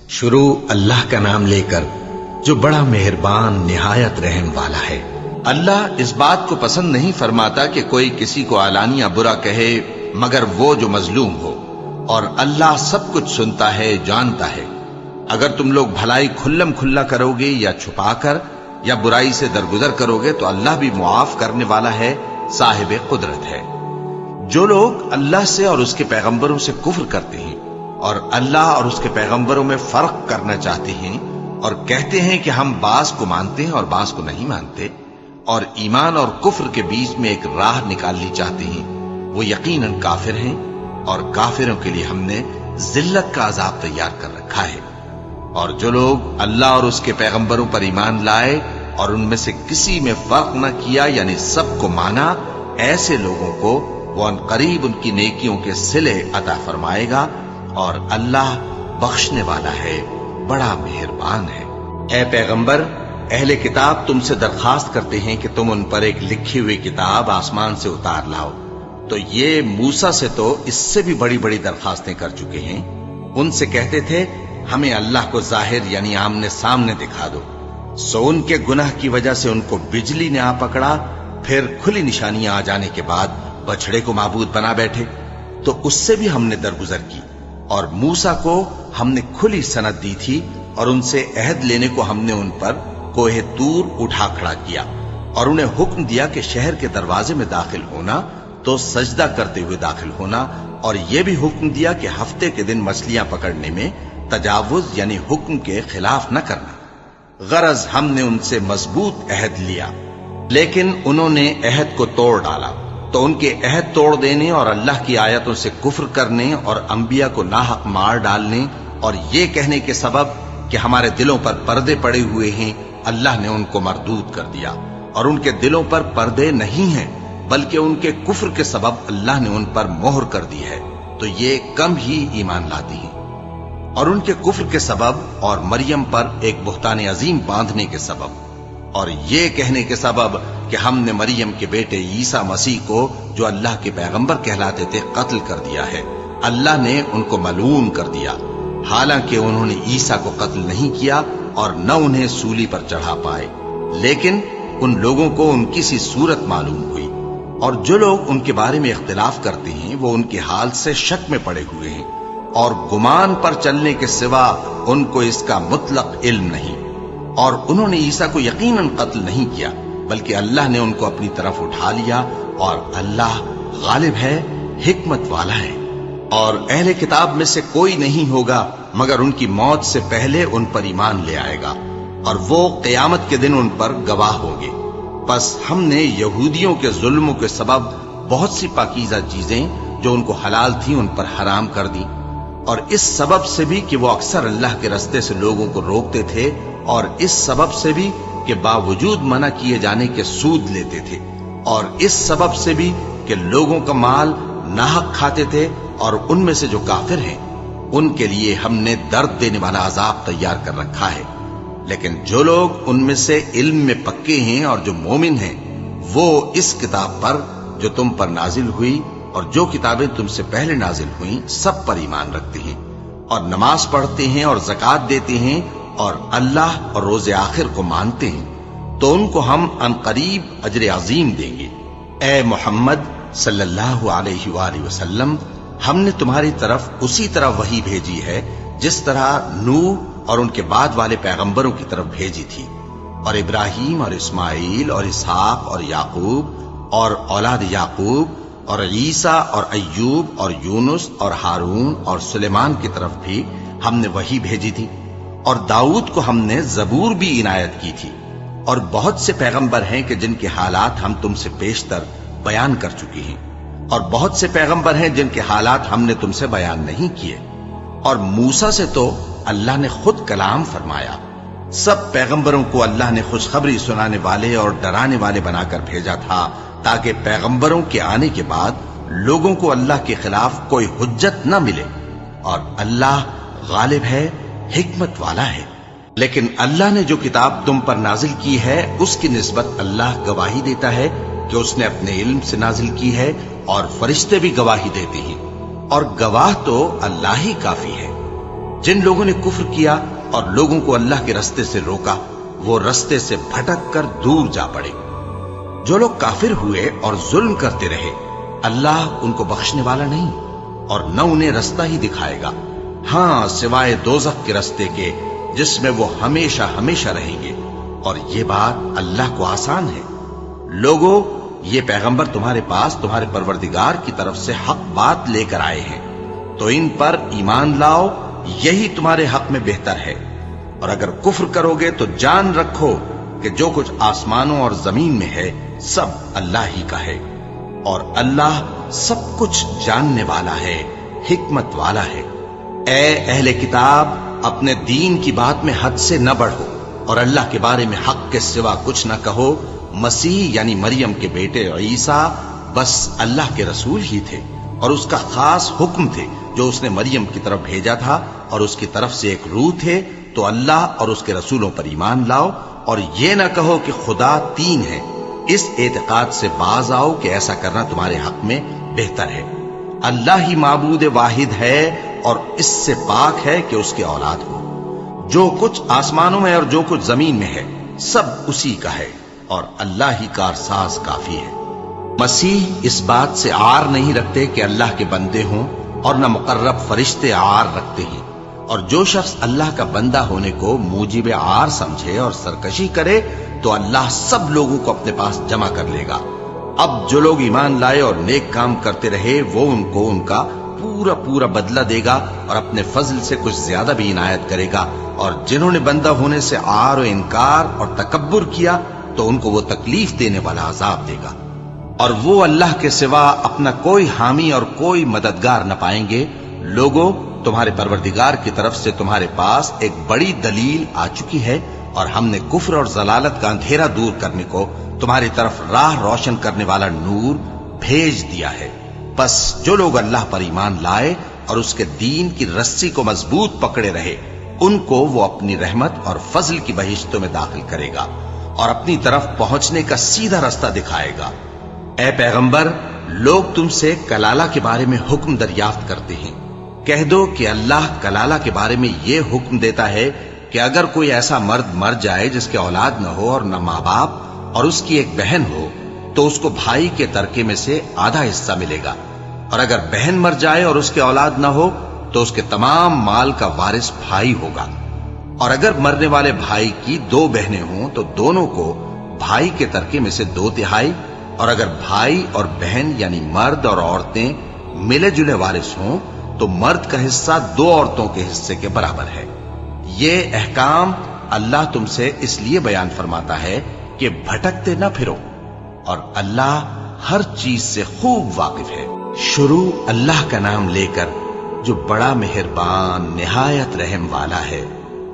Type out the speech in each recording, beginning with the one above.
شروع اللہ کا نام لے کر جو بڑا مہربان نہایت رحم والا ہے۔ اللہ اس بات کو پسند نہیں فرماتا کہ کوئی کسی کو علانیہ برا کہے مگر وہ جو مظلوم ہو، اور اللہ سب کچھ سنتا ہے، جانتا ہے۔ اگر تم لوگ بھلائی کھلم کھلا کرو گے یا چھپا کر یا برائی سے درگزر کرو گے تو اللہ بھی معاف کرنے والا ہے، صاحب قدرت ہے۔ جو لوگ اللہ سے اور اس کے پیغمبروں سے کفر کرتے ہیں اور اللہ اور اس کے پیغمبروں میں فرق کرنا چاہتے ہیں اور کہتے ہیں کہ ہم بعض کو مانتے ہیں اور بعض کو نہیں مانتے، اور ایمان اور کفر کے بیچ میں ایک راہ نکالنی چاہتے ہیں، وہ یقیناً کافر ہیں، اور کافروں کے لیے ہم نے ذلت کا عذاب تیار کر رکھا ہے۔ اور جو لوگ اللہ اور اس کے پیغمبروں پر ایمان لائے اور ان میں سے کسی میں فرق نہ کیا، یعنی سب کو مانا، ایسے لوگوں کو وہ ان قریب ان کی نیکیوں کے صلے عطا فرمائے گا، اور اللہ بخشنے والا ہے، بڑا مہربان ہے۔ اے پیغمبر، اہل کتاب تم سے درخواست کرتے ہیں کہ تم ان پر ایک لکھی ہوئی کتاب آسمان سے اتار لاؤ، تو یہ موسیٰ سے تو اس سے بھی بڑی بڑی درخواستیں کر چکے ہیں۔ ان سے کہتے تھے ہمیں اللہ کو ظاہر یعنی آمنے سامنے دکھا دو، سو ان کے گناہ کی وجہ سے ان کو بجلی نے آ پکڑا، پھر کھلی نشانیاں آ جانے کے بعد بچڑے کو معبود بنا بیٹھے، تو اس سے بھی ہم نے درگزر کی۔ اور موسیٰ کو ہم نے کھلی سند دی تھی، اور ان سے عہد لینے کو ہم نے ان پر کوہ طور اٹھا کھڑا کیا، اور انہیں حکم دیا کہ شہر کے دروازے میں داخل ہونا تو سجدہ کرتے ہوئے داخل ہونا، اور یہ بھی حکم دیا کہ ہفتے کے دن مچھلیاں پکڑنے میں تجاوز یعنی حکم کے خلاف نہ کرنا۔ غرض ہم نے ان سے مضبوط عہد لیا، لیکن انہوں نے عہد کو توڑ ڈالا، تو ان کے عہد توڑ دینے اور اللہ کی آیتوں سے کفر کرنے اور انبیاء کو ناحق مار ڈالنے اور یہ کہنے کے سبب کہ ہمارے دلوں پر پردے پڑے ہوئے ہیں، اللہ نے ان کو مردود کر دیا۔ اور ان کے دلوں پر پردے نہیں ہیں بلکہ ان کے کفر کے سبب اللہ نے ان پر مہر کر دی ہے، تو یہ کم ہی ایمان لاتی ہیں۔ اور ان کے کفر کے سبب اور مریم پر ایک بہتان عظیم باندھنے کے سبب اور یہ کہنے کے سبب کہ ہم نے مریم کے بیٹے عیسیٰ مسیح کو جو اللہ کے پیغمبر کہلاتے تھے قتل کر دیا ہے، اللہ نے ان کو ملعون کر دیا، حالانکہ انہوں نے عیسیٰ کو قتل نہیں کیا اور نہ انہیں سولی پر چڑھا پائے، لیکن ان لوگوں کو ان کی سی صورت معلوم ہوئی۔ اور جو لوگ ان کے بارے میں اختلاف کرتے ہیں وہ ان کے حال سے شک میں پڑے ہوئے ہیں، اور گمان پر چلنے کے سوا ان کو اس کا مطلق علم نہیں۔ اور انہوں نے عیسیٰ کو یقیناً قتل نہیں کیا بلکہ اللہ نے ان کو اپنی طرف اٹھا لیا، اور اللہ غالب ہے، حکمت والا ہے۔ اور اہل کتاب میں سے کوئی نہیں ہوگا مگر ان کی موت سے پہلے ان پر ایمان لے آئے گا، اور وہ قیامت کے دن ان پر گواہ ہوں گے۔ پس ہم نے یہودیوں کے ظلموں کے سبب بہت سی پاکیزہ چیزیں جو ان کو حلال تھیں ان پر حرام کر دی، اور اس سبب سے بھی کہ وہ اکثر اللہ کے رستے سے لوگوں کو روکتے تھے، اور اس سبب سے بھی کہ باوجود منع کیے جانے کے سود لیتے تھے، اور اس سبب سے بھی کہ لوگوں کا مال ناحق کھاتے تھے۔ اور ان میں سے جو کافر ہیں ان کے لیے ہم نے درد دینے والا عذاب تیار کر رکھا ہے۔ لیکن جو لوگ ان میں سے علم میں پکے ہیں اور جو مومن ہیں وہ اس کتاب پر جو تم پر نازل ہوئی اور جو کتابیں تم سے پہلے نازل ہوئیں سب پر ایمان رکھتے ہیں، اور نماز پڑھتے ہیں اور زکوٰۃ دیتے ہیں اور اللہ اور روز آخر کو مانتے ہیں، تو ان کو ہم عنقریب اجر عظیم دیں گے۔ اے محمد صلی اللہ علیہ وآلہ وسلم، ہم نے تمہاری طرف اسی طرح وحی بھیجی ہے جس طرح نوح اور ان کے بعد والے پیغمبروں کی طرف بھیجی تھی، اور ابراہیم اور اسماعیل اور اسحاق اور یعقوب اور اولاد یعقوب اور عیسیٰ اور ایوب اور یونس اور ہارون اور سلیمان کی طرف بھی ہم نے وحی بھیجی تھی، اور داؤد کو ہم نے زبور بھی عنایت کی تھی۔ اور بہت سے پیغمبر ہیں کہ جن کے حالات ہم تم سے بیشتر بیان کر چکے ہیں، اور بہت سے پیغمبر ہیں جن کے حالات ہم نے تم سے بیان نہیں کیے۔ اور موسیٰ سے تو اللہ نے خود کلام فرمایا۔ سب پیغمبروں کو اللہ نے خوشخبری سنانے والے اور ڈرانے والے بنا کر بھیجا تھا، تاکہ پیغمبروں کے آنے کے بعد لوگوں کو اللہ کے خلاف کوئی حجت نہ ملے، اور اللہ غالب ہے، حکمت والا ہے۔ لیکن اللہ نے جو کتاب تم پر نازل کی ہے اس کی نسبت اللہ گواہی دیتا ہے کہ اس نے اپنے علم سے نازل کی ہے، اور فرشتے بھی گواہی دیتے ہیں، اور گواہ تو اللہ ہی کافی ہے۔ جن لوگوں نے کفر کیا اور لوگوں کو اللہ کے رستے سے روکا وہ رستے سے بھٹک کر دور جا پڑے۔ جو لوگ کافر ہوئے اور ظلم کرتے رہے اللہ ان کو بخشنے والا نہیں اور نہ انہیں رستہ ہی دکھائے گا، ہاں سوائے دوزخ کے رستے کے جس میں وہ ہمیشہ ہمیشہ رہیں گے، اور یہ بات اللہ کو آسان ہے۔ لوگوں، یہ پیغمبر تمہارے پاس تمہارے پروردگار کی طرف سے حق بات لے کر آئے ہیں، تو ان پر ایمان لاؤ، یہی تمہارے حق میں بہتر ہے۔ اور اگر کفر کرو گے تو جان رکھو کہ جو کچھ آسمانوں اور زمین میں ہے سب اللہ ہی کا ہے، اور اللہ سب کچھ جاننے والا ہے، حکمت والا ہے۔ اے اہل کتاب، اپنے دین کی بات میں حد سے نہ بڑھو اور اللہ کے بارے میں حق کے سوا کچھ نہ کہو۔ مسیح یعنی مریم کے بیٹے عیسیٰ بس اللہ کے رسول ہی تھے اور اس کا خاص حکم تھے جو اس نے مریم کی طرف بھیجا تھا، اور اس کی طرف سے ایک روح تھے۔ تو اللہ اور اس کے رسولوں پر ایمان لاؤ اور یہ نہ کہو کہ خدا تین ہے، اس اعتقاد سے باز آؤ کہ ایسا کرنا تمہارے حق میں بہتر ہے۔ اللہ ہی معبود واحد ہے اور اس سے پاک ہے کہ اس کی اولاد ہو۔ جو کچھ آسمانوں میں اور جو کچھ زمین میں ہے سب اسی کا ہے، اور اللہ ہی کارساز کافی ہے۔ مسیح اس بات سے عار نہیں رکھتے کہ اللہ کے بندے ہوں، اور نہ مقرب فرشتے عار رکھتے ہیں، اور جو شخص اللہ کا بندہ ہونے کو موجب عار سمجھے اور سرکشی کرے تو اللہ سب لوگوں کو اپنے پاس جمع کر لے گا۔ اب جو لوگ ایمان لائے اور نیک کام کرتے رہے وہ ان کو ان کا پورا پورا بدلہ دے گا اور اپنے فضل سے کچھ زیادہ بھی عنایت کرے گا، اور جنہوں نے بندہ ہونے سے عار و انکار اور تکبر کیا تو ان کو وہ تکلیف دینے والا عذاب دے گا، اور وہ اللہ کے سوا اپنا کوئی حامی اور کوئی مددگار نہ پائیں گے۔ لوگوں، تمہارے پروردگار کی طرف سے تمہارے پاس ایک بڑی دلیل آ چکی ہے، اور ہم نے کفر اور ضلالت کا اندھیرا دور کرنے کو تمہاری طرف راہ روشن کرنے والا نور بھیج دیا ہے۔ بس جو لوگ اللہ پر ایمان لائے اور اس کے دین کی رسی کو مضبوط پکڑے رہے ان کو وہ اپنی رحمت اور فضل کی بہشتوں میں داخل کرے گا اور اپنی طرف پہنچنے کا سیدھا راستہ دکھائے گا۔ اے پیغمبر، لوگ تم سے کلالہ کے بارے میں حکم دریافت کرتے ہیں، کہہ دو کہ اللہ کلالہ کے بارے میں یہ حکم دیتا ہے کہ اگر کوئی ایسا مرد مر جائے جس کے اولاد نہ ہو اور نہ ماں باپ اور اس کی ایک بہن ہو تو اس کو بھائی کے ترکے میں سے آدھا حصہ ملے گا، اور اگر بہن مر جائے اور اس کے اولاد نہ ہو تو اس کے تمام مال کا وارث بھائی ہوگا، اور اگر مرنے والے بھائی کی دو بہنیں ہوں تو دونوں کو بھائی کے ترکے میں سے 2/3، اور اگر بھائی اور بہن یعنی مرد اور عورتیں ملے جلے وارث ہوں تو مرد کا حصہ 2 عورتوں کے حصے کے برابر ہے۔ یہ احکام اللہ تم سے اس لیے بیان فرماتا ہے کہ بھٹکتے نہ پھرو، اور اللہ ہر چیز سے خوب واقف ہے۔ شروع اللہ کا نام لے کر جو بڑا مہربان نہایت رحم والا ہے۔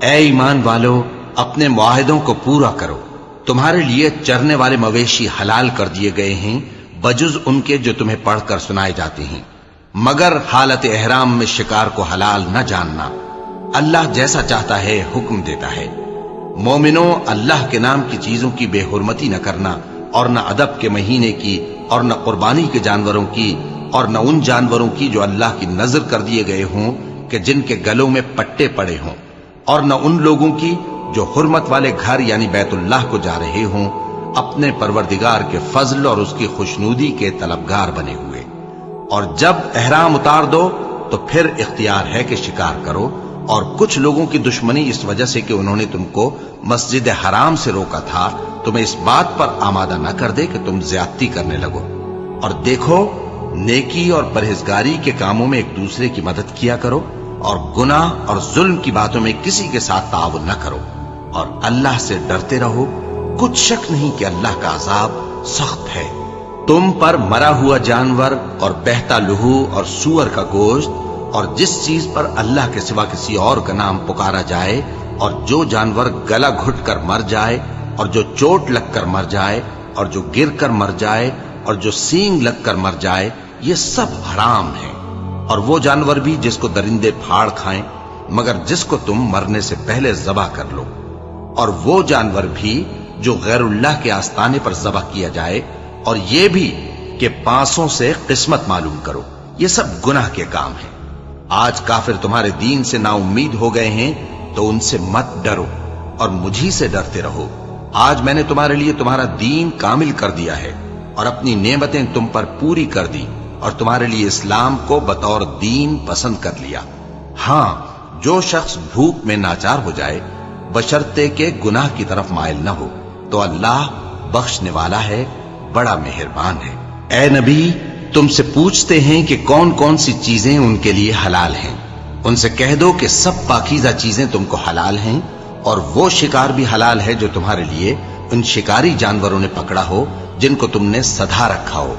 اے ایمان والو، اپنے معاہدوں کو پورا کرو۔ تمہارے لیے چرنے والے مویشی حلال کر دیے گئے ہیں بجز ان کے جو تمہیں پڑھ کر سنائے جاتے ہیں، مگر حالت احرام میں شکار کو حلال نہ جاننا۔ اللہ جیسا چاہتا ہے حکم دیتا ہے۔ مومنوں، اللہ کے نام کی چیزوں کی بے حرمتی نہ کرنا، اور نہ ادب کے مہینے کی، اور نہ قربانی کے جانوروں کی، اور نہ ان جانوروں کی جو اللہ کی نذر کر دیے گئے ہوں کہ جن کے گلوں میں پٹے پڑے ہوں، اور نہ ان لوگوں کی جو حرمت والے گھر یعنی بیت اللہ کو جا رہے ہوں اپنے پروردگار کے فضل اور اس کی خوشنودی کے طلبگار بنے ہوئے۔ اور جب احرام اتار دو تو پھر اختیار ہے کہ شکار کرو، اور کچھ لوگوں کی دشمنی اس وجہ سے کہ انہوں نے تم کو مسجد حرام سے روکا تھا تمہیں اس بات پر آمادہ نہ کر دے کہ تم زیادتی کرنے لگو۔ اور دیکھو، نیکی اور پرہیزگاری کے کاموں میں ایک دوسرے کی مدد کیا کرو، اور گناہ اور ظلم کی باتوں میں کسی کے ساتھ تعاون نہ کرو، اور اللہ سے ڈرتے رہو۔ کچھ شک نہیں کہ اللہ کا عذاب سخت ہے۔ تم پر مرا ہوا جانور اور بہتا لہو اور سور کا گوشت، اور جس چیز پر اللہ کے سوا کسی اور کا نام پکارا جائے، اور جو جانور گلا گھٹ کر مر جائے، اور جو چوٹ لگ کر مر جائے، اور جو گر کر مر جائے، اور جو سینگ لگ کر مر جائے، یہ سب حرام ہیں۔ اور وہ جانور بھی جس کو درندے پھاڑ کھائیں، مگر جس کو تم مرنے سے پہلے ذبح کر لو، اور وہ جانور بھی جو غیر اللہ کے آستانے پر ذبح کیا جائے، اور یہ بھی کہ پانسوں سے قسمت معلوم کرو۔ یہ سب گناہ کے کام ہیں۔ آج کافر تمہارے دین سے نا امید ہو گئے ہیں تو ان سے مت ڈرو اور مجھی سے ڈرتے رہو۔ آج میں نے تمہارے لیے تمہارا دین کامل کر دیا ہے اور اپنی نعمتیں تم پر پوری کر دی اور تمہارے لیے اسلام کو بطور دین پسند کر لیا۔ ہاں، جو شخص بھوک میں ناچار ہو جائے بشرطے کے گناہ کی طرف مائل نہ ہو تو اللہ بخشنے والا ہے، بڑا مہربان ہے۔ اے نبی، تم سے پوچھتے ہیں کہ کون کون سی چیزیں ان کے لیے حلال ہیں۔ ان سے کہہ دو کہ سب پاکیزہ چیزیں تم کو حلال ہیں، اور وہ شکار بھی حلال ہے جو تمہارے لیے ان شکاری جانوروں نے پکڑا ہو جن کو تم نے سدھا رکھا ہو،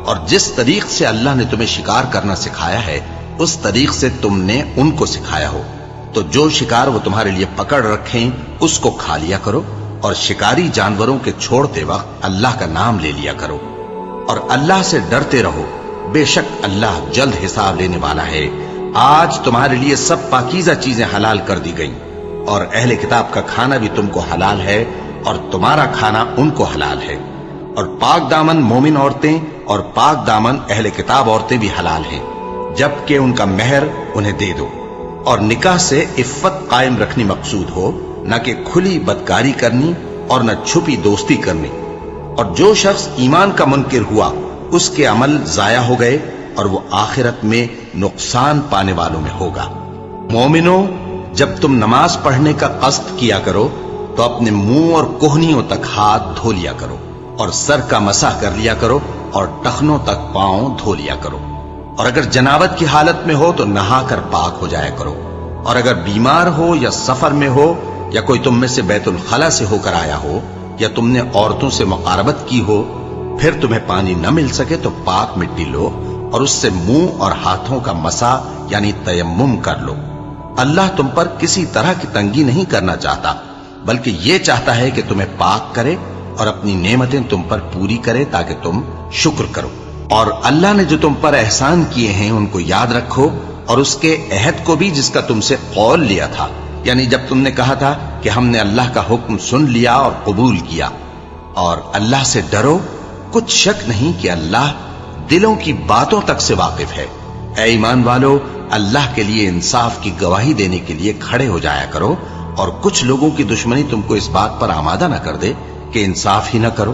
اور جس طریق سے اللہ نے تمہیں شکار کرنا سکھایا ہے اس طریق سے تم نے ان کو سکھایا ہو۔ تو جو شکار وہ تمہارے لیے پکڑ رکھیں اس کو کھا لیا کرو، اور شکاری جانوروں کے چھوڑتے وقت اللہ کا نام لے لیا کرو، اور اللہ سے ڈرتے رہو، بے شک اللہ جلد حساب لینے والا ہے۔ آج تمہارے لیے سب پاکیزہ چیزیں حلال کر دی گئیں، اور اہل کتاب کا کھانا بھی تم کو حلال ہے اور تمہارا کھانا ان کو حلال ہے، اور پاک دامن مومن عورتیں اور پاک دامن اہل کتاب عورتیں بھی حلال ہیں، جبکہ ان کا مہر انہیں دے دو، اور نکاح سے عفت قائم رکھنی مقصود ہو، نہ کہ کھلی بدکاری کرنی اور نہ چھپی دوستی کرنی۔ اور جو شخص ایمان کا منکر ہوا اس کے عمل ضائع ہو گئے اور وہ آخرت میں نقصان پانے والوں میں ہوگا۔ مومنوں، جب تم نماز پڑھنے کا قصد کیا کرو تو اپنے منہ اور کوہنیوں تک ہاتھ دھو لیا کرو، اور سر کا مسح کر لیا کرو، اور ٹخنوں تک پاؤں دھو لیا کرو، اور اگر جنابت کی حالت میں ہو تو نہا کر پاک ہو جایا کرو، اور اگر بیمار ہو یا سفر میں ہو یا کوئی تم میں سے بیت الخلا سے ہو کر آیا ہو یا تم نے عورتوں سے مقاربت کی ہو، پھر تمہیں پانی نہ مل سکے تو پاک مٹی لو اور اس سے منہ اور ہاتھوں کا مسح یعنی تیمم کر لو۔ اللہ تم پر کسی طرح کی تنگی نہیں کرنا چاہتا، بلکہ یہ چاہتا ہے کہ تمہیں پاک کرے اور اپنی نعمتیں تم پر پوری کرے تاکہ تم شکر کرو۔ اور اللہ نے جو تم پر احسان کیے ہیں ان کو یاد رکھو، اور اس کے عہد کو بھی جس کا تم سے قول لیا تھا، یعنی جب تم نے کہا تھا کہ ہم نے اللہ کا حکم سن لیا اور قبول کیا۔ اور اللہ سے ڈرو، کچھ شک نہیں کہ اللہ دلوں کی باتوں تک سے واقف ہے۔ اے ایمان والو، اللہ کے لیے انصاف کی گواہی دینے کے لیے کھڑے ہو جایا کرو، اور کچھ لوگوں کی دشمنی تم کو اس بات پر آمادہ نہ کر دے کہ انصاف ہی نہ کرو۔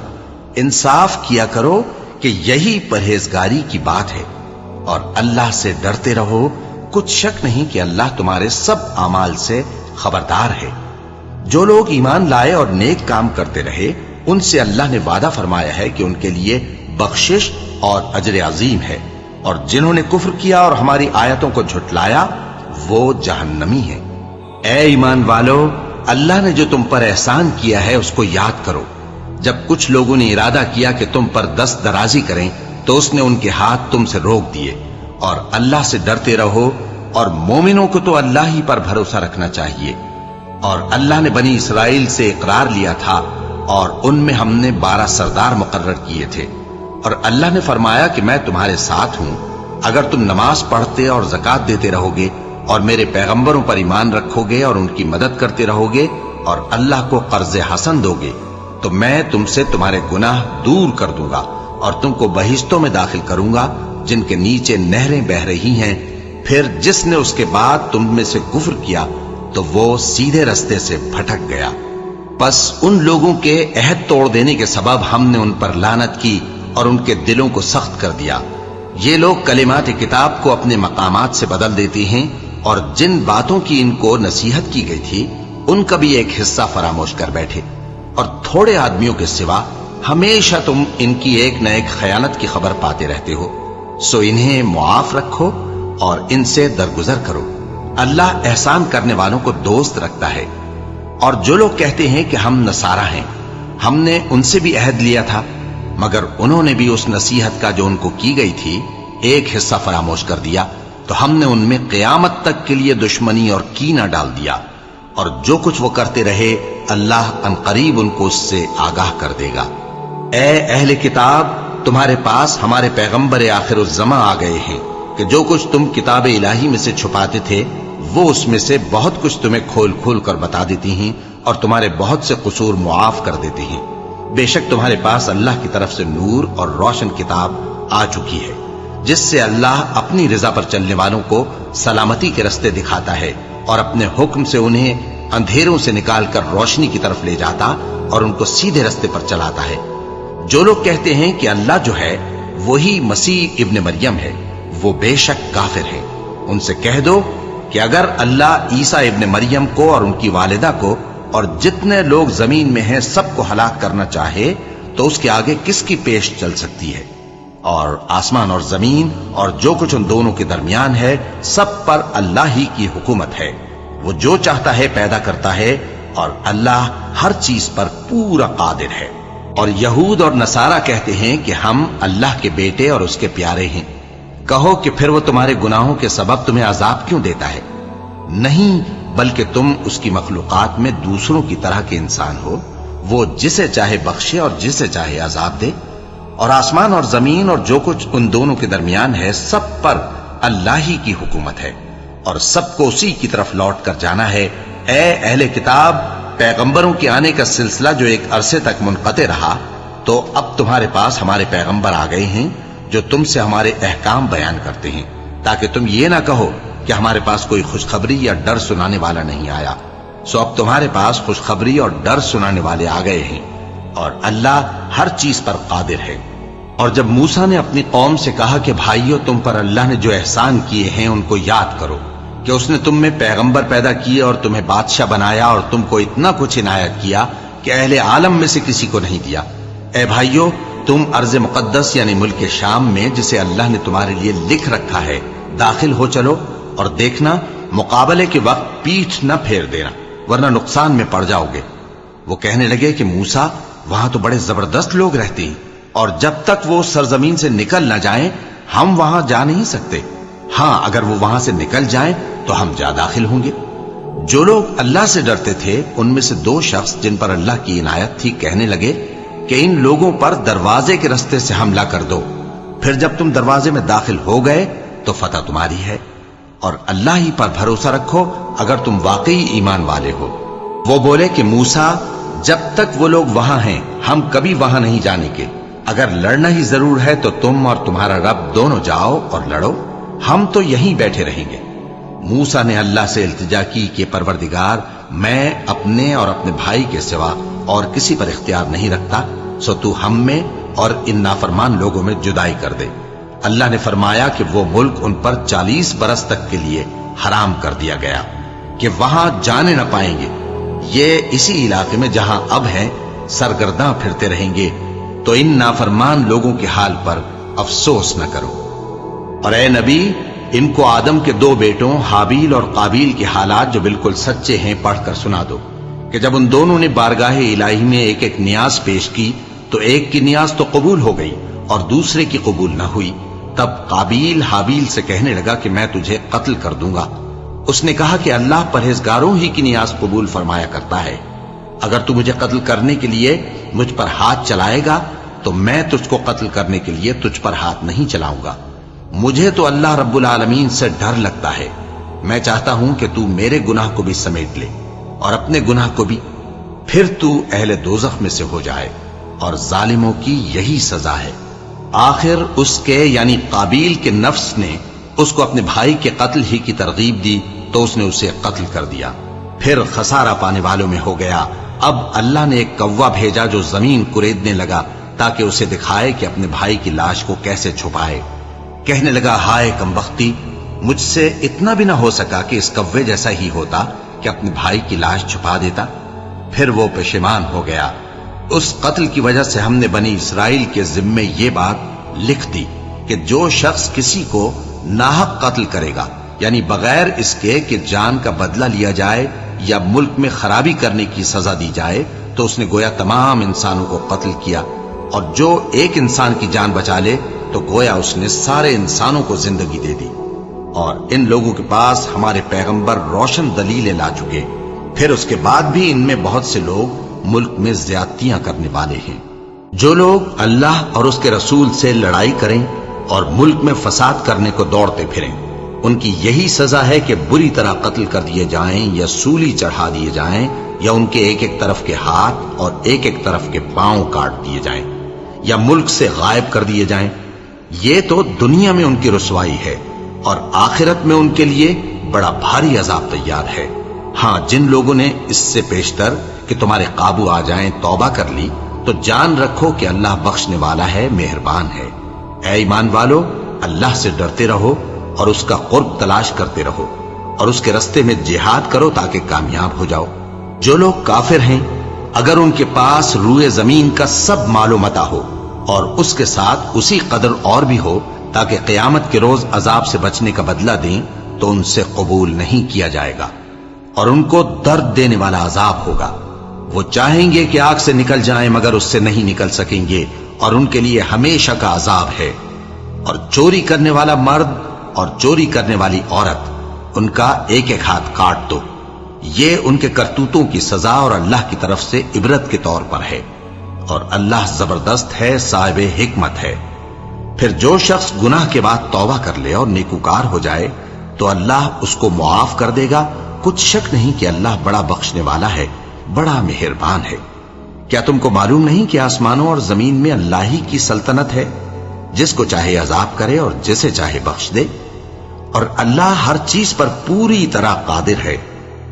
انصاف کیا کرو کہ یہی پرہیزگاری کی بات ہے، اور اللہ سے ڈرتے رہو، کچھ شک نہیں کہ اللہ تمہارے سب اعمال سے خبردار ہے۔ جو لوگ ایمان لائے اور نیک کام کرتے رہے ان سے اللہ نے وعدہ فرمایا ہے کہ ان کے لیے بخشش اور اجر عظیم ہے، اور جنہوں نے کفر کیا اور ہماری آیتوں کو جھٹلایا وہ جہنمی ہیں۔ اے ایمان والو، اللہ نے جو تم پر احسان کیا ہے اس کو یاد کرو۔ جب کچھ لوگوں نے ارادہ کیا کہ تم پر دست درازی کریں تو اس نے ان کے ہاتھ تم سے روک دیے، اور اللہ سے ڈرتے رہو، اور مومنوں کو تو اللہ ہی پر بھروسہ رکھنا چاہیے۔ اور اللہ نے بنی اسرائیل سے اقرار لیا تھا اور ان میں ہم نے 12 سردار مقرر کیے تھے، اور اللہ نے فرمایا کہ میں تمہارے ساتھ ہوں اگر تم نماز پڑھتے اور زکوٰۃ دیتے رہو گے اور میرے پیغمبروں پر ایمان رکھو گے اور ان کی مدد کرتے رہو گے اور اللہ کو قرض حسن دو گے تو میں تم سے تمہارے گناہ دور کر دوں گا اور تم کو بہشتوں میں داخل کروں گا جن کے نیچے نہریں بہ رہی ہیں۔ پھر جس نے اس کے بعد تم میں سے کفر کیا تو وہ سیدھے رستے سے بھٹک گیا۔ پس ان لوگوں کے عہد توڑ دینے کے سبب ہم نے ان پر لعنت کی اور ان کے دلوں کو سخت کر دیا۔ یہ لوگ کلمات کتاب کو اپنے مقامات سے بدل دیتے ہیں، اور جن باتوں کی ان کو نصیحت کی گئی تھی ان کا بھی ایک حصہ فراموش کر بیٹھے، اور تھوڑے آدمیوں کے سوا ہمیشہ تم ان کی ایک نہ ایک خیانت کی خبر پاتے رہتے ہو، سو انہیں معاف رکھو اور ان سے درگزر کرو۔ اللہ احسان کرنے والوں کو دوست رکھتا ہے۔ اور جو لوگ کہتے ہیں کہ ہم نصارہ ہیں، ہم نے ان سے بھی عہد لیا تھا، مگر انہوں نے بھی اس نصیحت کا جو ان کو کی گئی تھی ایک حصہ فراموش کر دیا، تو ہم نے ان میں قیامت تک کے لیے دشمنی اور کینہ ڈال دیا، اور جو کچھ وہ کرتے رہے اللہ عنقریب ان کو اس سے آگاہ کر دے گا۔ اے اہل کتاب، تمہارے پاس ہمارے پیغمبر آخر الزماں آ گئے ہیں کہ جو کچھ تم کتاب الہی میں سے چھپاتے تھے وہ اس میں سے بہت کچھ تمہیں کھول کھول کر بتا دیتی ہیں اور تمہارے بہت سے قصور معاف کر دیتی ہیں۔ بے شک تمہارے پاس اللہ کی طرف سے نور اور روشن کتاب آ چکی ہے۔ جس سے اللہ اپنی رضا پر چلنے والوں کو سلامتی کے رستے دکھاتا ہے اور اپنے حکم سے انہیں اندھیروں سے نکال کر روشنی کی طرف لے جاتا اور ان کو سیدھے رستے پر چلاتا ہے۔ جو لوگ کہتے ہیں کہ اللہ جو ہے وہی مسیح ابن مریم ہے، وہ بے شک کافر ہیں۔ ان سے کہہ دو کہ اگر اللہ عیسیٰ ابن مریم کو اور ان کی والدہ کو اور جتنے لوگ زمین میں ہیں سب کو ہلاک کرنا چاہے تو اس کے آگے کس کی پیش چل سکتی ہے؟ اور آسمان اور زمین اور جو کچھ ان دونوں کے درمیان ہے سب پر اللہ ہی کی حکومت ہے۔ وہ جو چاہتا ہے پیدا کرتا ہے اور اللہ ہر چیز پر پورا قادر ہے۔ اور یہود اور نصارہ کہتے ہیں کہ ہم اللہ کے بیٹے اور اس کے پیارے ہیں۔ کہو کہ پھر وہ تمہارے گناہوں کے سبب تمہیں عذاب کیوں دیتا ہے؟ نہیں، بلکہ تم اس کی مخلوقات میں دوسروں کی طرح کے انسان ہو۔ وہ جسے چاہے بخشے اور جسے چاہے عذاب دے۔ اور آسمان اور زمین اور جو کچھ ان دونوں کے درمیان ہے سب پر اللہ ہی کی حکومت ہے اور سب کو اسی کی طرف لوٹ کر جانا ہے۔ اے اہل کتاب، پیغمبروں کے آنے کا سلسلہ جو ایک عرصے تک منقطع رہا، تو اب تمہارے پاس ہمارے پیغمبر آ گئے ہیں جو تم سے ہمارے احکام بیان کرتے ہیں، تاکہ تم یہ نہ کہو کہ ہمارے پاس کوئی خوشخبری یا ڈر سنانے والا نہیں آیا۔ سو اب تمہارے پاس خوشخبری اور ڈر سنانے والے آ گئے ہیں، اور اللہ ہر چیز پر قادر ہے۔ اور جب موسیٰ نے اپنی قوم سے کہا کہ بھائیو، تم پر اللہ نے جو احسان کیے ہیں ان کو یاد کرو، کہ اس نے تم میں پیغمبر پیدا کیے اور تمہیں بادشاہ بنایا اور تم کو اتنا کچھ عنایت کیا کہ اہل عالم میں سے کسی کو نہیں دیا۔ اے بھائیو، تم ارض مقدس یعنی ملک شام میں، جسے اللہ نے تمہارے لیے لکھ رکھا ہے، داخل ہو چلو، اور دیکھنا مقابلے کے وقت پیٹھ نہ پھیر دینا، ورنہ نقصان میں پڑ جاؤ گے۔ وہ کہنے لگے کہ موسیٰ، وہاں تو بڑے زبردست لوگ رہتے ہیں، اور جب تک وہ سرزمین سے نکل نہ جائیں ہم وہاں جا نہیں سکتے۔ ہاں، اگر وہ وہاں سے نکل جائیں تو ہم جا داخل ہوں گے۔ جو لوگ اللہ سے ڈرتے تھے ان میں سے دو شخص جن پر اللہ کی عنایت تھی کہنے لگے کہ ان لوگوں پر دروازے کے رستے سے حملہ کر دو، پھر جب تم دروازے میں داخل ہو گئے تو فتح تمہاری ہے، اور اللہ ہی پر بھروسہ رکھو اگر تم واقعی ایمان والے ہو۔ وہ بولے کہ موسیٰ، جب تک وہ لوگ وہاں ہیں ہم کبھی وہاں نہیں جانے کے، اگر لڑنا ہی ضرور ہے تو تم اور تمہارا رب دونوں جاؤ اور لڑو، ہم تو یہیں بیٹھے رہیں گے۔ موسیٰ نے اللہ سے التجا کی کہ پروردگار، میں اپنے اور اپنے بھائی کے سوا اور کسی پر اختیار نہیں رکھتا، سو تو ہم میں اور ان نافرمان لوگوں میں جدائی کر دے۔ اللہ نے فرمایا کہ وہ ملک ان پر 40 برس تک کے لیے حرام کر دیا گیا کہ وہاں جانے نہ پائیں گے۔ یہ اسی علاقے میں جہاں اب ہیں سرگرداں پھرتے رہیں گے، تو ان نافرمان لوگوں کے حال پر افسوس نہ کرو۔ اور اے نبی، ان کو آدم کے 2 بیٹوں حابیل اور قابیل کے حالات جو بالکل سچے ہیں پڑھ کر سنا دو، کہ جب ان دونوں نے بارگاہ الہی میں ایک ایک نیاز پیش کی تو ایک کی نیاز تو قبول ہو گئی اور دوسرے کی قبول نہ ہوئی۔ تب قابیل حابیل سے کہنے لگا کہ میں تجھے قتل کر دوں گا۔ اس نے کہا کہ اللہ پرہیزگاروں ہی کی نیاز قبول فرمایا کرتا ہے، اگر تو مجھے قتل کرنے کے لیے مجھ پر ہاتھ چلائے گا تو میں تجھ کو قتل کرنے کے لیے تجھ پر ہاتھ نہیں چلاؤں گا۔ مجھے تو اللہ رب العالمین سے ڈر لگتا ہے، میں چاہتا ہوں کہ تو میرے گناہ کو بھی سمیٹ لے اور اپنے گناہ کو بھی، پھر تو اہل دوزخ میں سے ہو جائے، اور ظالموں کی یہی سزا ہے۔ آخر اس کے یعنی قابیل کے نفس نے اس کو اپنے بھائی کے قتل ہی کی ترغیب دی تو اس نے اسے قتل کر دیا، پھر خسارہ پانے والوں میں ہو گیا۔ اب اللہ نے ایک کوا بھیجا جو زمین کریدنے لگا تاکہ اسے دکھائے کہ اپنے بھائی کی لاش کو کیسے چھپائے۔ کہنے لگا، ہائے کمبختی، مجھ سے اتنا بھی نہ ہو سکا کہ اس کوے جیسا ہی ہوتا کہ اپنے بھائی کی لاش چھپا دیتا۔ پھر وہ پشیمان ہو گیا۔ اس قتل کی وجہ سے ہم نے بنی اسرائیل کے ذمے یہ بات لکھ دی کہ جو شخص کسی کو ناحق قتل کرے گا، یعنی بغیر اس کے کہ جان کا بدلہ لیا جائے یا ملک میں خرابی کرنے کی سزا دی جائے، تو اس نے گویا تمام انسانوں کو قتل کیا، اور جو ایک انسان کی جان بچا لے تو گویا اس نے سارے انسانوں کو زندگی دے دی۔ اور ان لوگوں کے پاس ہمارے پیغمبر روشن دلیلیں لا چکے، پھر اس کے بعد بھی ان میں بہت سے لوگ ملک میں زیادتیاں کرنے والے ہیں۔ جو لوگ اللہ اور اس کے رسول سے لڑائی کریں اور ملک میں فساد کرنے کو دوڑتے پھریں، ان کی یہی سزا ہے کہ بری طرح قتل کر دیے جائیں یا سولی چڑھا دیے جائیں، یا ان کے ایک ایک طرف کے ہاتھ اور ایک ایک طرف کے پاؤں کاٹ دیے جائیں، یا ملک سے غائب کر دیے جائیں، یہ تو دنیا میں ان کی رسوائی ہے اور آخرت میں ان کے لیے بڑا بھاری عذاب تیار ہے۔ ہاں، جن لوگوں نے اس سے پیشتر کہ تمہارے قابو آ جائیں توبہ کر لی تو جان رکھو کہ اللہ بخشنے والا ہے، مہربان ہے۔ اے ایمان والو، اللہ سے ڈرتے رہو اور اس کا قرب تلاش کرتے رہو اور اس کے رستے میں جہاد کرو تاکہ کامیاب ہو جاؤ۔ جو لوگ کافر ہیں، اگر ان کے پاس روئے زمین کا سب مال و متاع ہو اور اس کے ساتھ اسی قدر اور بھی ہو تاکہ قیامت کے روز عذاب سے بچنے کا بدلہ دیں، تو ان سے قبول نہیں کیا جائے گا اور ان کو درد دینے والا عذاب ہوگا۔ وہ چاہیں گے کہ آگ سے نکل جائیں مگر اس سے نہیں نکل سکیں گے اور ان کے لیے ہمیشہ کا عذاب ہے۔ اور چوری کرنے والا مرد اور چوری کرنے والی عورت، ان کا ایک ایک ہاتھ کاٹ دو۔ یہ ان کے کرتوتوں کی سزا اور اللہ کی طرف سے عبرت کے طور پر ہے، اور اللہ زبردست ہے، صاحب حکمت ہے۔ پھر جو شخص گناہ کے بعد توبہ کر لے اور نیکوکار ہو جائے تو اللہ اس کو معاف کر دے گا۔ کچھ شک نہیں کہ اللہ بڑا بخشنے والا ہے، بڑا مہربان ہے۔ کیا تم کو معلوم نہیں کہ آسمانوں اور زمین میں اللہ ہی کی سلطنت ہے، جس کو چاہے عذاب کرے اور جسے چاہے بخش دے، اور اللہ ہر چیز پر پوری طرح قادر ہے۔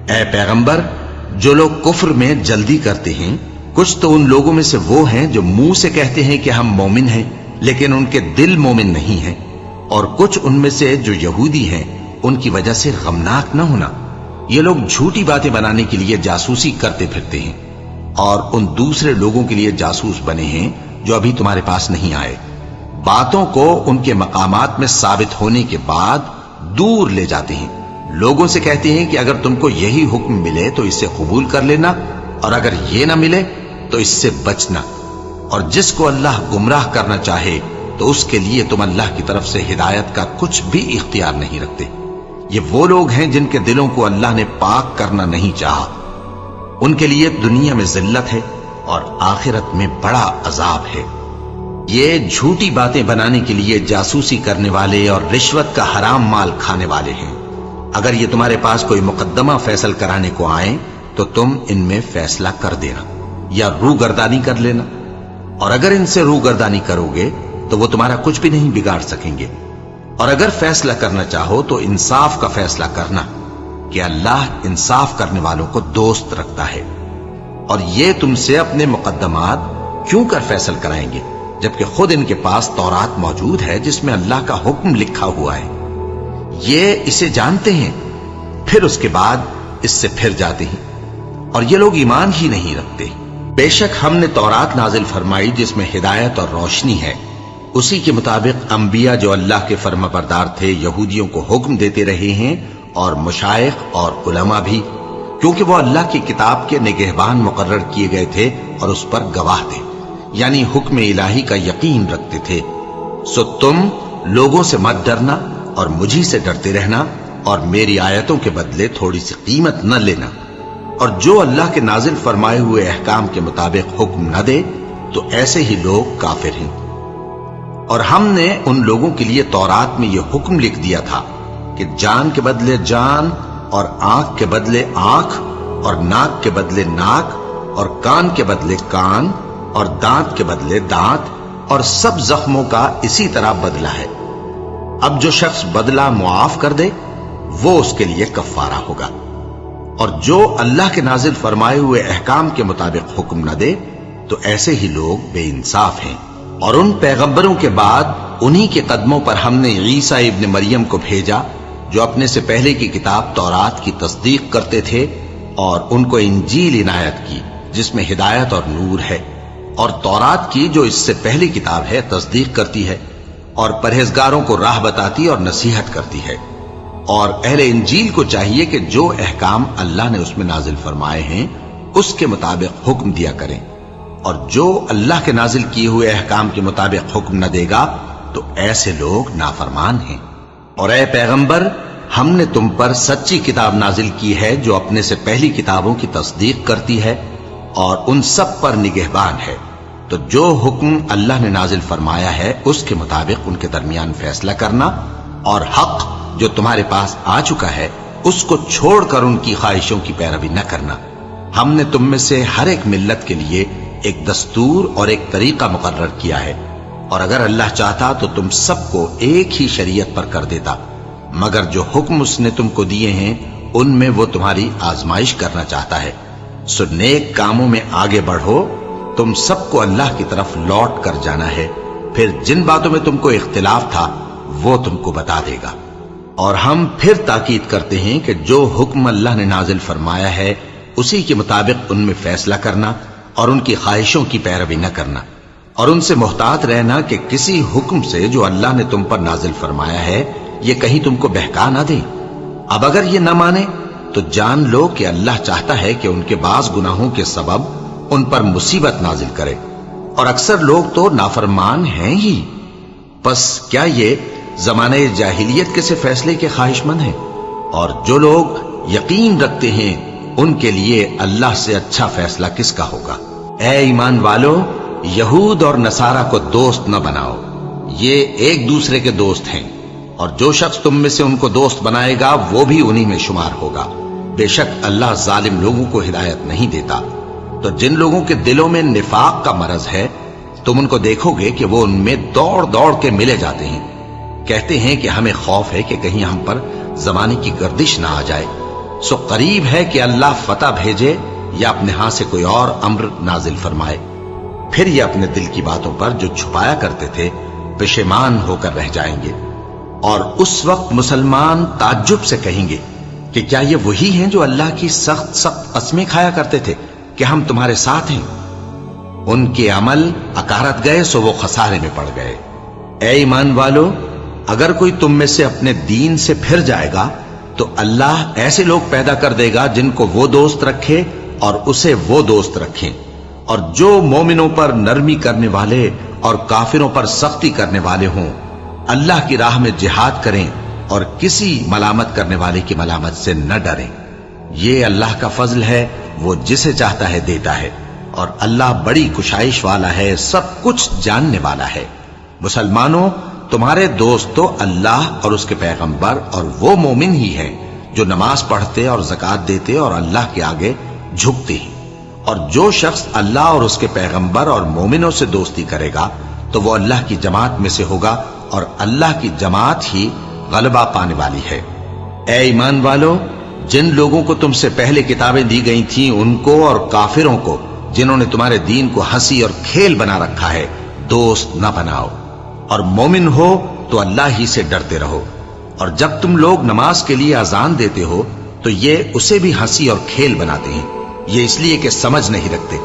اے پیغمبر، جو لوگ کفر میں جلدی کرتے ہیں، کچھ تو ان لوگوں میں سے وہ ہیں جو منہ سے کہتے ہیں کہ ہم مومن ہیں لیکن ان کے دل مومن نہیں ہیں، اور کچھ ان میں سے جو یہودی ہیں، ان کی وجہ سے غمناک نہ ہونا۔ یہ لوگ جھوٹی باتیں بنانے کے لیے جاسوسی کرتے پھرتے ہیں اور ان دوسرے لوگوں کے لیے جاسوس بنے ہیں جو ابھی تمہارے پاس نہیں آئے۔ باتوں کو ان کے مقامات میں ثابت ہونے کے بعد دور لے جاتے ہیں، لوگوں سے کہتے ہیں کہ اگر تم کو یہی حکم ملے تو اسے قبول کر لینا، اور اگر یہ نہ ملے تو اس سے بچنا، اور جس کو اللہ گمراہ کرنا چاہے تو اس کے لیے تم اللہ کی طرف سے ہدایت کا کچھ بھی اختیار نہیں رکھتے۔ یہ وہ لوگ ہیں جن کے دلوں کو اللہ نے پاک کرنا نہیں چاہا، ان کے لیے دنیا میں ذلت ہے اور آخرت میں بڑا عذاب ہے۔ یہ جھوٹی باتیں بنانے کے لیے جاسوسی کرنے والے اور رشوت کا حرام مال کھانے والے ہیں۔ اگر یہ تمہارے پاس کوئی مقدمہ فیصل کرانے کو آئیں تو تم ان میں فیصلہ کر دینا یا روگردانی کر لینا، اور اگر ان سے روگردانی کرو گے تو وہ تمہارا کچھ بھی نہیں بگاڑ سکیں گے، اور اگر فیصلہ کرنا چاہو تو انصاف کا فیصلہ کرنا کہ اللہ انصاف کرنے والوں کو دوست رکھتا ہے۔ اور یہ تم سے اپنے مقدمات کیوں کر فیصل کرائیں گے جبکہ خود ان کے پاس تورات موجود ہے جس میں اللہ کا حکم لکھا ہوا ہے۔ یہ اسے جانتے ہیں، پھر اس کے بعد اس سے پھر جاتے ہیں، اور یہ لوگ ایمان ہی نہیں رکھتے۔ بے شک ہم نے تورات نازل فرمائی جس میں ہدایت اور روشنی ہے، اسی کے مطابق انبیاء جو اللہ کے فرما بردار تھے یہودیوں کو حکم دیتے رہے ہیں، اور مشائخ اور علماء بھی، کیونکہ وہ اللہ کی کتاب کے نگہبان مقرر کیے گئے تھے اور اس پر گواہ تھے، یعنی حکم الہی کا یقین رکھتے تھے۔ سو تم لوگوں سے مت ڈرنا اور مجھی سے ڈرتے رہنا، اور میری آیتوں کے بدلے تھوڑی سی قیمت نہ لینا، اور جو اللہ کے نازل فرمائے ہوئے احکام کے مطابق حکم نہ دے تو ایسے ہی لوگ کافر ہیں۔ اور ہم نے ان لوگوں کے لیے تورات میں یہ حکم لکھ دیا تھا کہ جان کے بدلے جان، اور آنکھ کے بدلے آنکھ، اور ناک کے بدلے ناک، اور کان کے بدلے کان، اور دانت کے بدلے دانت، اور سب زخموں کا اسی طرح بدلہ ہے۔ اب جو شخص بدلہ معاف کر دے وہ اس کے لیے کفارہ ہوگا، اور جو اللہ کے نازل فرمائے ہوئے احکام کے مطابق حکم نہ دے تو ایسے ہی لوگ بے انصاف ہیں۔ اور ان پیغمبروں کے بعد انہی کے قدموں پر ہم نے عیسیٰ ابن مریم کو بھیجا جو اپنے سے پہلے کی کتاب تورات کی تصدیق کرتے تھے، اور ان کو انجیل عنایت کی جس میں ہدایت اور نور ہے، اور تورات کی جو اس سے پہلی کتاب ہے تصدیق کرتی ہے اور پرہیزگاروں کو راہ بتاتی اور نصیحت کرتی ہے۔ اور اہل انجیل کو چاہیے کہ جو احکام اللہ نے اس میں نازل فرمائے ہیں اس کے مطابق حکم دیا کریں، اور جو اللہ کے نازل کیے ہوئے احکام کے مطابق حکم نہ دے گا تو ایسے لوگ نافرمان ہیں۔ اور اے پیغمبر، ہم نے تم پر سچی کتاب نازل کی ہے جو اپنے سے پہلی کتابوں کی تصدیق کرتی ہے اور ان سب پر نگہبان ہے، تو جو حکم اللہ نے نازل فرمایا ہے اس کے مطابق ان کے درمیان فیصلہ کرنا، اور حق جو تمہارے پاس آ چکا ہے اس کو چھوڑ کر ان کی خواہشوں کی پیروی نہ کرنا۔ ہم نے تم میں سے ہر ایک ملت کے لیے ایک دستور اور ایک طریقہ مقرر کیا ہے، اور اگر اللہ چاہتا تو تم سب کو ایک ہی شریعت پر کر دیتا، مگر جو حکم اس نے تم کو دیے ہیں ان میں وہ تمہاری آزمائش کرنا چاہتا ہے۔ سو نیک کاموں میں آگے بڑھو، تم سب کو اللہ کی طرف لوٹ کر جانا ہے، پھر جن باتوں میں تم کو اختلاف تھا وہ تم کو بتا دے گا۔ اور ہم پھر تاکید کرتے ہیں کہ جو حکم اللہ نے نازل فرمایا ہے اسی کے مطابق ان میں فیصلہ کرنا اور ان کی خواہشوں کی پیروی نہ کرنا، اور ان سے محتاط رہنا کہ کسی حکم سے جو اللہ نے تم پر نازل فرمایا ہے یہ کہیں تم کو بہکا نہ دیں۔ اب اگر یہ نہ مانے تو جان لو کہ اللہ چاہتا ہے کہ ان کے بعض گناہوں کے سبب ان پر مصیبت نازل کرے، اور اکثر لوگ تو نافرمان ہیں ہی۔ پس کیا یہ زمانہ جاہلیت کے سے فیصلے کے خواہش مند ہیں؟ اور جو لوگ یقین رکھتے ہیں ان کے لیے اللہ سے اچھا فیصلہ کس کا ہوگا؟ اے ایمان والو، یہود اور نصارہ کو دوست نہ بناؤ، یہ ایک دوسرے کے دوست ہیں، اور جو شخص تم میں سے ان کو دوست بنائے گا وہ بھی انہی میں شمار ہوگا۔ بے شک اللہ ظالم لوگوں کو ہدایت نہیں دیتا۔ تو جن لوگوں کے دلوں میں نفاق کا مرض ہے تم ان کو دیکھو گے کہ وہ ان میں دوڑ دوڑ کے ملے جاتے ہیں، کہتے ہیں کہ ہمیں خوف ہے کہ کہیں ہم پر زمانے کی گردش نہ آ جائے۔ سو قریب ہے کہ اللہ فتح بھیجے یا اپنے ہاں سے کوئی اور امر نازل فرمائے، پھر یہ اپنے دل کی باتوں پر جو چھپایا کرتے تھے پشیمان ہو کر رہ جائیں گے۔ اور اس وقت مسلمان تعجب سے کہیں گے کہ کیا یہ وہی ہیں جو اللہ کی سخت سخت قسمیں کھایا کرتے تھے کہ ہم تمہارے ساتھ ہیں؟ ان کے عمل اکارت گئے سو وہ خسارے میں پڑ گئے۔ اے ایمان والو، اگر کوئی تم میں سے اپنے دین سے پھر جائے گا تو اللہ ایسے لوگ پیدا کر دے گا جن کو وہ دوست رکھے اور اسے وہ دوست رکھیں، اور جو مومنوں پر نرمی کرنے والے اور کافروں پر سختی کرنے والے ہوں، اللہ کی راہ میں جہاد کریں اور کسی ملامت کرنے والے کی ملامت سے نہ ڈریں۔ یہ اللہ کا فضل ہے، وہ جسے چاہتا ہے دیتا ہے، اور اللہ بڑی کشائش والا ہے، سب کچھ جاننے والا ہے۔ مسلمانوں، تمہارے دوست تو اللہ اور اس کے پیغمبر اور وہ مومن ہی ہیں جو نماز پڑھتے اور زکوٰۃ دیتے اور اللہ کے آگے جھکتے ہیں۔ اور جو شخص اللہ اور اس کے پیغمبر اور مومنوں سے دوستی کرے گا تو وہ اللہ کی جماعت میں سے ہوگا، اور اللہ کی جماعت ہی غلبہ پانے والی ہے۔ اے ایمان والو، جن لوگوں کو تم سے پہلے کتابیں دی گئی تھیں ان کو اور کافروں کو جنہوں نے تمہارے دین کو ہنسی اور کھیل بنا رکھا ہے دوست نہ بناؤ، اور مومن ہو تو اللہ ہی سے ڈرتے رہو۔ اور جب تم لوگ نماز کے لیے اذان دیتے ہو تو یہ اسے بھی ہنسی اور کھیل بناتے ہیں، یہ اس لیے کہ سمجھ نہیں رکھتے۔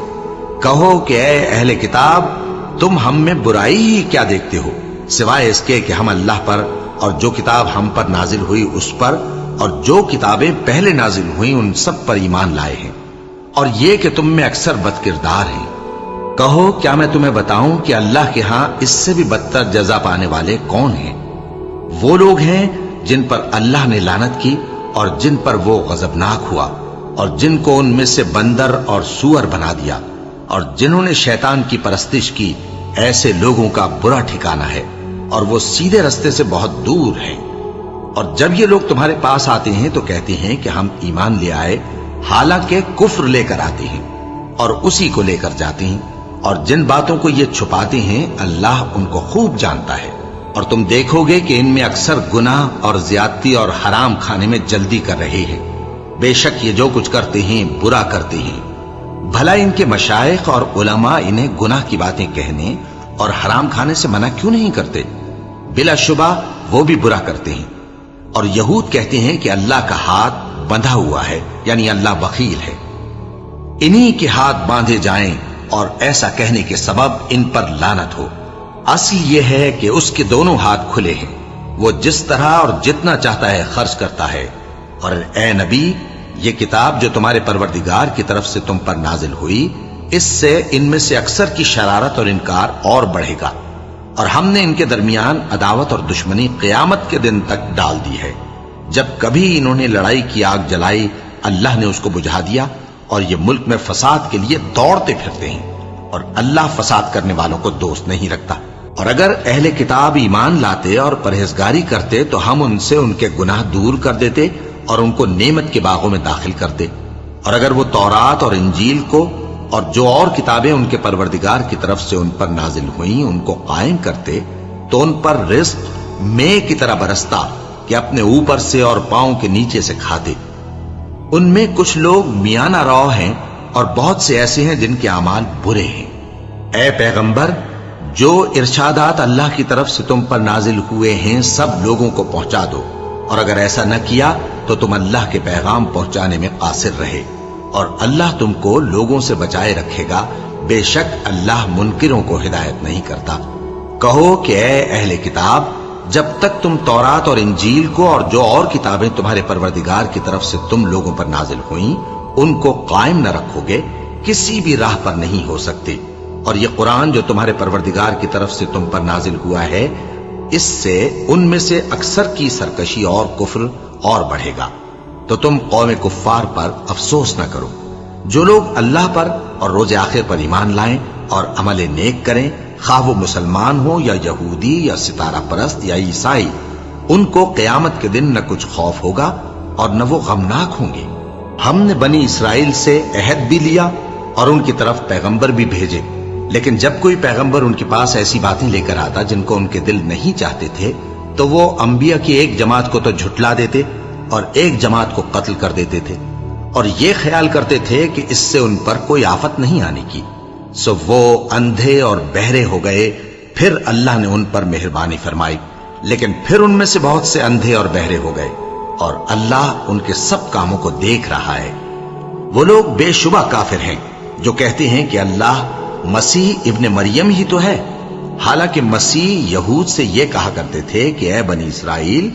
کہو کہ اے اہل کتاب، تم ہم میں برائی ہی کیا دیکھتے ہو، سوائے اس کے کہ ہم اللہ پر اور جو کتاب ہم پر نازل ہوئی اس پر اور جو کتابیں پہلے نازل ہوئیں ان سب پر ایمان لائے ہیں، اور یہ کہ تم میں اکثر بد کردار ہیں۔ کہو کیا میں تمہیں بتاؤں کہ اللہ کے ہاں اس سے بھی بدتر جزا پانے والے کون ہیں؟ وہ لوگ ہیں جن پر اللہ نے لعنت کی اور جن پر وہ غضبناک ہوا، اور جن کو ان میں سے بندر اور سور بنا دیا، اور جنہوں نے شیطان کی پرستش کی، ایسے لوگوں کا برا ٹھکانہ ہے، اور وہ سیدھے رستے سے بہت دور ہیں۔ اور جب یہ لوگ تمہارے پاس آتے ہیں تو کہتے ہیں کہ ہم ایمان لے آئے، حالانکہ کفر لے کر آتے ہیں اور اسی کو لے کر جاتے ہیں، اور جن باتوں کو یہ چھپاتے ہیں اللہ ان کو خوب جانتا ہے۔ اور تم دیکھو گے کہ ان میں اکثر گناہ اور زیادتی اور حرام کھانے میں جلدی کر رہے ہیں، بے شک یہ جو کچھ کرتے ہیں برا کرتے ہیں۔ بھلا ان کے مشائخ اور علماء انہیں گناہ کی باتیں کہنے اور حرام کھانے سے منع کیوں نہیں کرتے؟ بلا شبہ وہ بھی برا کرتے ہیں۔ اور یہود کہتے ہیں کہ اللہ کا ہاتھ بندھا ہوا ہے، یعنی اللہ بخیل ہے، انہی کے ہاتھ باندھے جائیں، اور ایسا کہنے کے سبب ان پر لعنت ہو۔ اصل یہ ہے کہ اس کے دونوں ہاتھ کھلے ہیں، وہ جس طرح اور جتنا چاہتا ہے خرچ کرتا ہے۔ اور اے نبی، یہ کتاب جو تمہارے پروردگار کی طرف سے تم پر نازل ہوئی، اس سے ان میں سے اکثر کی شرارت اور انکار اور بڑھے گا، اور ہم نے ان کے درمیان عداوت اور دشمنی قیامت کے دن تک ڈال دی ہے۔ جب کبھی انہوں نے لڑائی کی آگ جلائی اللہ نے اس کو بجھا دیا، اور یہ ملک میں فساد کے لیے دوڑتے پھرتے ہیں، اور اللہ فساد کرنے والوں کو دوست نہیں رکھتا۔ اور اگر اہل کتاب ایمان لاتے اور پرہیزگاری کرتے تو ہم ان سے ان کے گناہ دور کر دیتے اور ان کو نعمت کے باغوں میں داخل کرتے۔ اور اگر وہ تورات اور انجیل کو اور جو اور کتابیں ان کے پروردگار کی طرف سے ان پر نازل ہوئیں ان کو قائم کرتے تو ان پر رزق مے کی طرح برستا کہ اپنے اوپر سے اور پاؤں کے نیچے سے کھاتے۔ ان میں کچھ لوگ میانہ رو ہیں اور بہت سے ایسے ہیں جن کے اعمال برے ہیں۔ اے پیغمبر، جو ارشادات اللہ کی طرف سے تم پر نازل ہوئے ہیں سب لوگوں کو پہنچا دو، اور اگر ایسا نہ کیا تو تم اللہ کے پیغام پہنچانے میں قاصر رہے، اور اللہ تم کو لوگوں سے بچائے رکھے گا، بے شک اللہ منکروں کو ہدایت نہیں کرتا۔ کہو کہ اے اہل کتاب، جب تک تم تورات اور انجیل کو اور جو اور کتابیں تمہارے پروردگار کی طرف سے تم لوگوں پر نازل ہوئیں ان کو قائم نہ رکھو گے کسی بھی راہ پر نہیں ہو سکتے، اور یہ قرآن جو تمہارے پروردگار کی طرف سے تم پر نازل ہوا ہے اس سے ان میں سے اکثر کی سرکشی اور کفر اور بڑھے گا، تو تم قوم کفار پر افسوس نہ کرو۔ جو لوگ اللہ پر اور روز آخر پر ایمان لائیں اور عمل نیک کریں، خواہ وہ مسلمان ہو یا یہودی یا ستارہ پرست یا عیسائی، ان کو قیامت کے دن نہ کچھ خوف ہوگا اور نہ وہ غمناک ہوں گے۔ ہم نے بنی اسرائیل سے عہد بھی لیا اور ان کی طرف پیغمبر بھی بھیجے، لیکن جب کوئی پیغمبر ان کے پاس ایسی باتیں لے کر آتا جن کو ان کے دل نہیں چاہتے تھے تو وہ انبیاء کی ایک جماعت کو تو جھٹلا دیتے اور ایک جماعت کو قتل کر دیتے تھے، اور یہ خیال کرتے تھے کہ اس سے ان پر کوئی آفت نہیں آنے کی، سو وہ اندھے اور بہرے ہو گئے۔ پھر اللہ نے ان پر مہربانی فرمائی، لیکن پھر ان میں سے بہت سے اندھے اور بہرے ہو گئے، اور اللہ ان کے سب کاموں کو دیکھ رہا ہے۔ وہ لوگ بے شبہ کافر ہیں جو کہتے ہیں کہ اللہ مسیح ابن مریم ہی تو ہے، حالانکہ مسیح یہود سے یہ کہا کرتے تھے کہ اے بنی اسرائیل،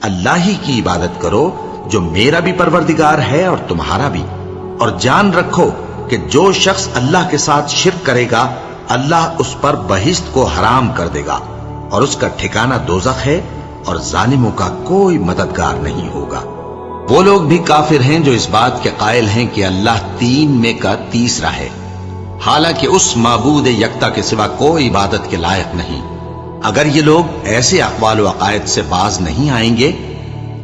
اللہ ہی کی عبادت کرو جو میرا بھی پروردگار ہے اور تمہارا بھی، اور جان رکھو کہ جو شخص اللہ کے ساتھ شرک کرے گا اللہ اس پر بہشت کو حرام کر دے گا، اور اس کا ٹھکانہ دوزخ ہے، اور ظالموں کا کوئی مددگار نہیں ہوگا۔ وہ لوگ بھی کافر ہیں جو اس بات کے قائل ہیں کہ اللہ تین میں کا تیسرا ہے، حالانکہ اس معبود یکتا کے سوا کوئی عبادت کے لائق نہیں۔ اگر یہ لوگ ایسے اقوال و عقائد سے باز نہیں آئیں گے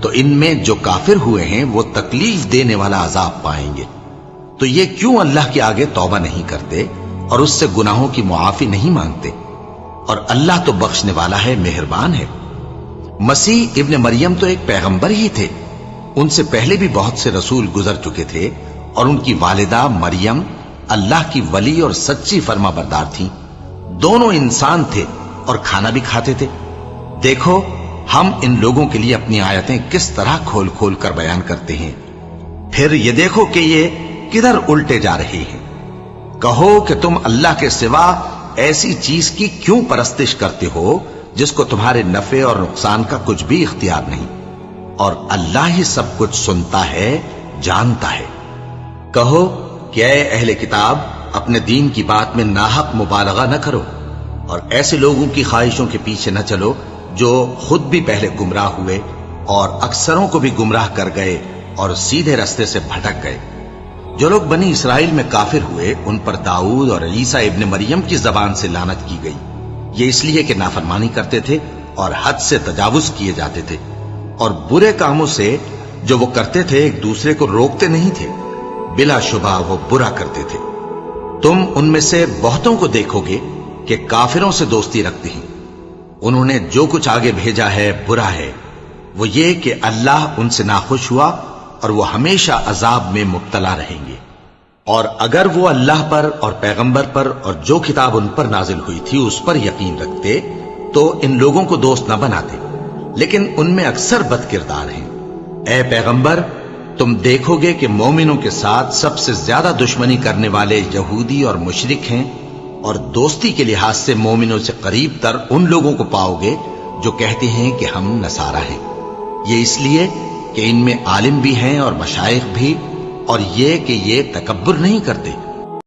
تو ان میں جو کافر ہوئے ہیں وہ تکلیف دینے والا عذاب پائیں گے۔ تو یہ کیوں اللہ کے آگے توبہ نہیں کرتے اور اس سے گناہوں کی معافی نہیں مانگتے؟ اور اللہ تو بخشنے والا ہے، مہربان ہے۔ مسیح ابن مریم تو ایک پیغمبر ہی تھے، ان سے پہلے بھی بہت سے رسول گزر چکے تھے، اور ان کی والدہ مریم اللہ کی ولی اور سچی فرما بردار تھیں، دونوں انسان تھے اور کھانا بھی کھاتے تھے۔ دیکھو ہم ان لوگوں کے لیے اپنی آیتیں کس طرح کھول کھول کر بیان کرتے ہیں، پھر یہ دیکھو کہ یہ کدھر الٹے جا رہے ہیں۔ کہو کہ تم اللہ کے سوا ایسی چیز کی کیوں پرستش کرتے ہو جس کو تمہارے نفع اور نقصان کا کچھ بھی اختیار نہیں، اور اللہ ہی سب کچھ سنتا ہے، جانتا ہے۔ کہو کہ اے اہل کتاب، اپنے دین کی بات میں ناحق مبالغہ نہ کرو، اور ایسے لوگوں کی خواہشوں کے پیچھے نہ چلو جو خود بھی پہلے گمراہ ہوئے اور اکثروں کو بھی گمراہ کر گئے اور سیدھے رستے سے بھٹک گئے۔ جو لوگ بنی اسرائیل میں کافر ہوئے ان پر داؤد اور عیسیٰ ابن مریم کی زبان سے لعنت کی گئی، یہ اس لیے کہ نافرمانی کرتے تھے اور حد سے تجاوز کیے جاتے تھے، اور برے کاموں سے جو وہ کرتے تھے ایک دوسرے کو روکتے نہیں تھے، بلا شبہ وہ برا کرتے تھے۔ تم ان میں سے بہتوں کو دیکھو گے کہ کافروں سے دوستی رکھتے ہیں، انہوں نے جو کچھ آگے بھیجا ہے برا ہے، وہ یہ کہ اللہ ان سے ناخوش ہوا اور وہ ہمیشہ عذاب میں مبتلا رہیں گے۔ اور اگر وہ اللہ پر اور پیغمبر پر اور جو کتاب ان پر نازل ہوئی تھی اس پر یقین رکھتے تو ان لوگوں کو دوست نہ بناتے، لیکن ان میں اکثر بد کردار ہیں۔ اے پیغمبر، تم دیکھو گے کہ مومنوں کے ساتھ سب سے زیادہ دشمنی کرنے والے یہودی اور مشرک ہیں، اور دوستی کے لحاظ سے مومنوں سے قریب تر ان لوگوں کو پاؤ گے جو کہتے ہیں کہ ہم نصارہ ہیں، یہ اس لیے کہ ان میں عالم بھی ہیں اور مشائخ بھی، اور یہ کہ یہ تکبر نہیں کرتے